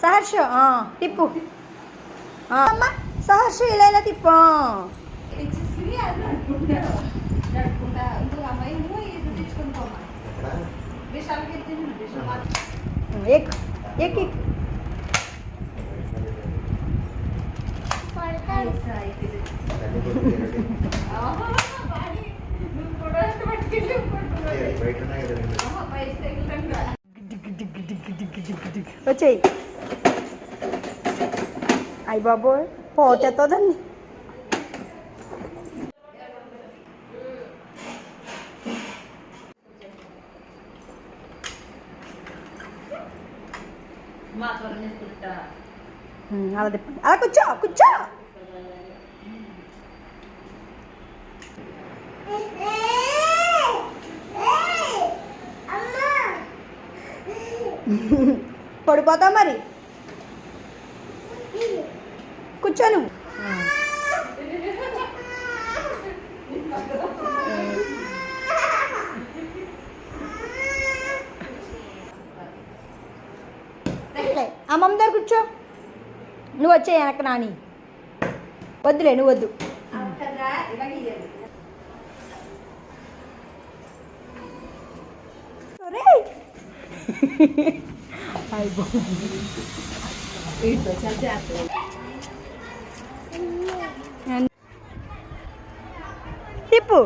సహర్ష తిప్పు అమ్మ సహర్ష ఇలా తిప్పు ఎక్ ఎక్ వచ్చేయి అయ్య బాబోయ్ పోతేతుందండి అలా తిప్పండి అలా కూర్చో కూర్చో పడిపోతావు మరి కూర్చో నువ్వు అమ్మమ్మ దగ్గర కూర్చో నువ్వు వచ్చే వెనక నాని వద్దులే నువ్వు వద్దు తిప్పు